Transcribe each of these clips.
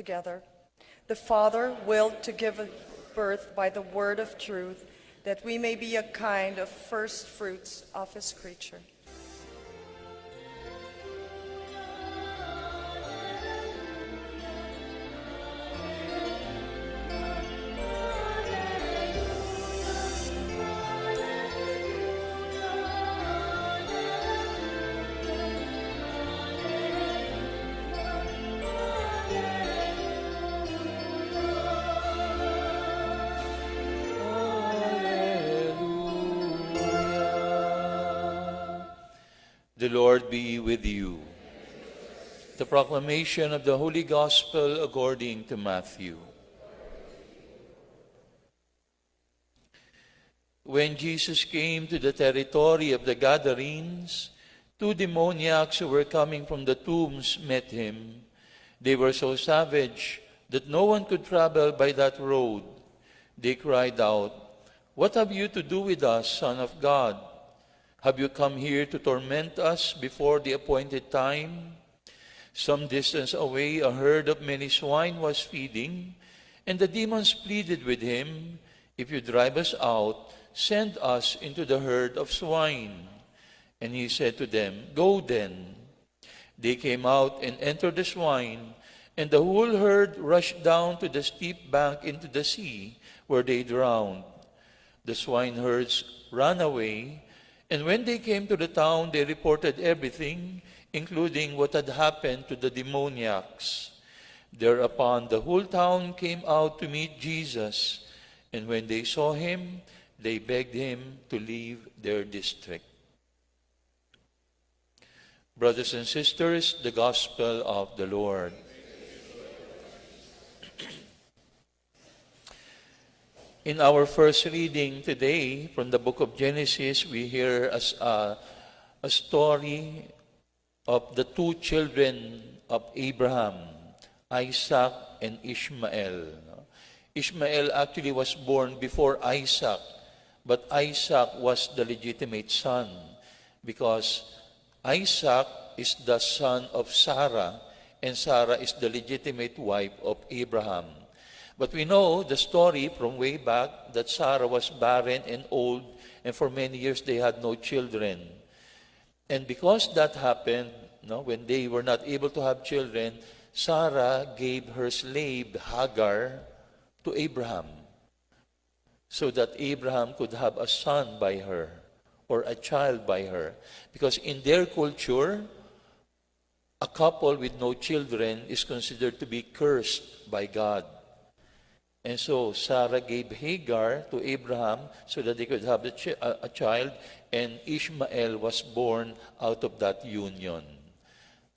together. The Father willed to give birth by the word of truth, that we may be a kind of first fruits of his creature. The Lord be with you. The proclamation of the Holy Gospel according to Matthew. When Jesus came to the territory of the Gadarenes, 2 demoniacs who were coming from the tombs met him. They were so savage that no one could travel by that road. They cried out, "What have you to do with us, Son of God? Have you come here to torment us before the appointed time?" Some distance away, a herd of many swine was feeding, and the demons pleaded with him, "If you drive us out, send us into the herd of swine." And he said to them, "Go then." They came out and entered the swine, and the whole herd rushed down to the steep bank into the sea, where they drowned. The swineherds ran away, and when they came to the town, they reported everything, including what had happened to the demoniacs. Thereupon the whole town came out to meet Jesus, and when they saw him, they begged him to leave their district. Brothers and sisters, the Gospel of the Lord. In our first reading today from the book of Genesis, we hear a story of the two children of Abraham, Isaac and Ishmael. Ishmael actually was born before Isaac, but Isaac was the legitimate son because Isaac is the son of Sarah, and Sarah is the legitimate wife of Abraham. But we know the story from way back that Sarah was barren and old, and for many years they had no children. And because that happened, when they were not able to have children, Sarah gave her slave Hagar to Abraham so that Abraham could have a son by her or a child by her. Because in their culture, a couple with no children is considered to be cursed by God. And so Sarah gave Hagar to Abraham so that they could have a child, and Ishmael was born out of that union.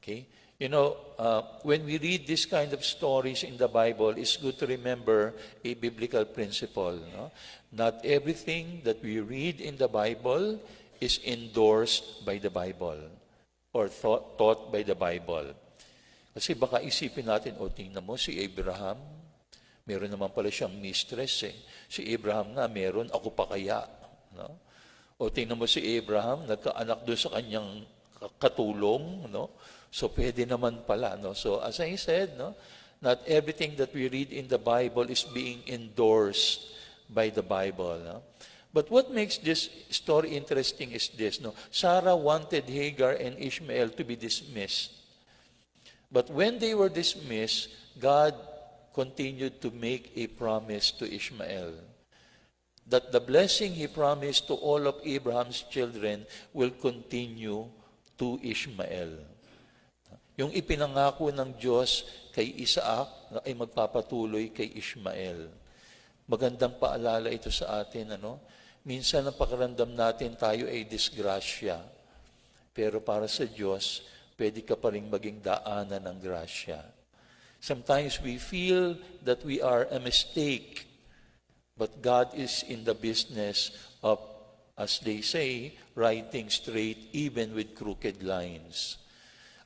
Okay? When we read this kind of stories in the Bible, it's good to remember a biblical principle. No? Not everything that we read in the Bible is endorsed by the Bible or taught by the Bible. Kasi baka isipin natin, tingnan mo si Abraham, meron naman pala siyang mistress eh. Si Abraham nga meron, ako pa kaya. No? O tingnan mo si Abraham, nagkaanak doon sa kanyang katulong. No? So pwede naman pala. No? So as I said, not everything that we read in the Bible is being endorsed by the Bible. No? But what makes this story interesting is this. Sarah wanted Hagar and Ishmael to be dismissed. But when they were dismissed, God continued to make a promise to Ishmael that the blessing he promised to all of Abraham's children will continue to Ishmael. Yung ipinangako ng Diyos kay Isaac ay magpapatuloy kay Ishmael. Magandang paalala ito sa atin. Minsan ang pakiramdam natin tayo ay disgrasya. Pero para sa Diyos, pwede ka pa rin maging daanan ng grasya. Sometimes we feel that we are a mistake, but God is in the business of, as they say, writing straight even with crooked lines.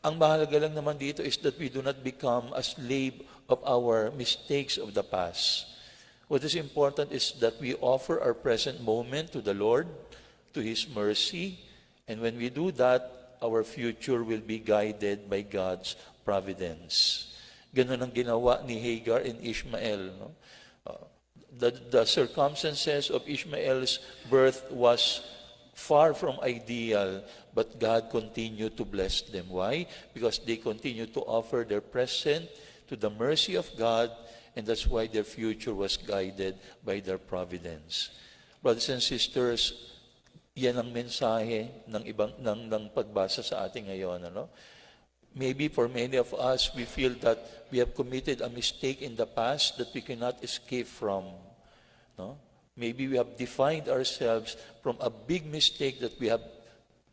Ang mahalaga lang naman dito is that we do not become a slave of our mistakes of the past. What is important is that we offer our present moment to the Lord, to His mercy, and when we do that, our future will be guided by God's providence. Ganun ang ginawa ni Hagar and Ishmael. No? The circumstances of Ishmael's birth was far from ideal, but God continued to bless them. Why? Because they continued to offer their present to the mercy of God, and that's why their future was guided by their providence. Brothers and sisters, yan ang mensahe ng pagbasa sa atin ngayon. Ano? Maybe for many of us, we feel that we have committed a mistake in the past that we cannot escape from. No? Maybe we have defined ourselves from a big mistake that we have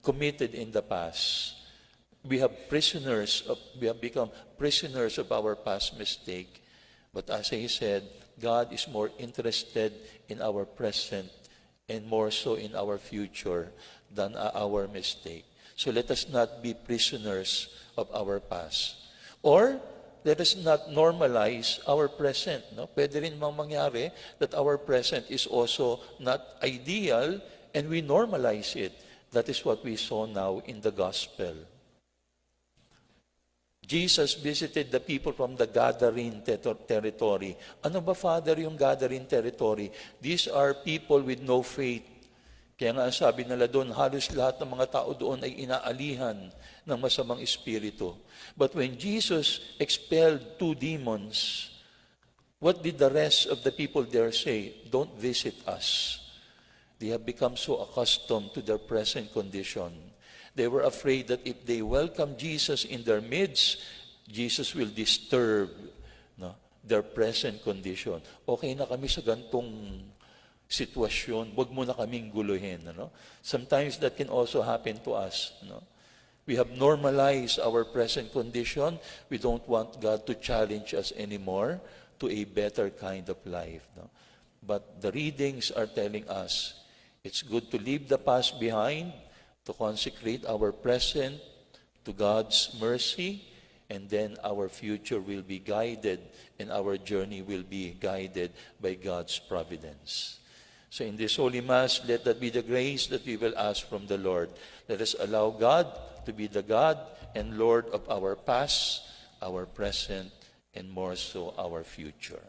committed in the past. We have become prisoners of our past mistake. But as I said, God is more interested in our present and more so in our future than our mistake. So let us not be prisoners of our past. Or, let us not normalize our present. No? Pwede rin mangyari that our present is also not ideal and we normalize it. That is what we saw now in the gospel. Jesus visited the people from the Gadarene territory. Ano ba, Father, yung Gadarene territory? These are people with no faith. Kaya nga sabi nila doon, halos lahat ng mga tao doon ay inaalihan ng masamang espiritu. But when Jesus expelled 2 demons, what did the rest of the people there say? Don't visit us. They have become so accustomed to their present condition. They were afraid that if they welcome Jesus in their midst, Jesus will disturb their present condition. Okay na kami sa gantong sitwasyon, wag mo na kaming guluhin. Sometimes that can also happen to us. We have normalized our present condition. We don't want God to challenge us anymore to a better kind of life. But the readings are telling us it's good to leave the past behind, to consecrate our present to God's mercy, and then our future will be guided and our journey will be guided by God's providence. So in this Holy Mass, let that be the grace that we will ask from the Lord. Let us allow God to be the God and Lord of our past, our present, and more so our future.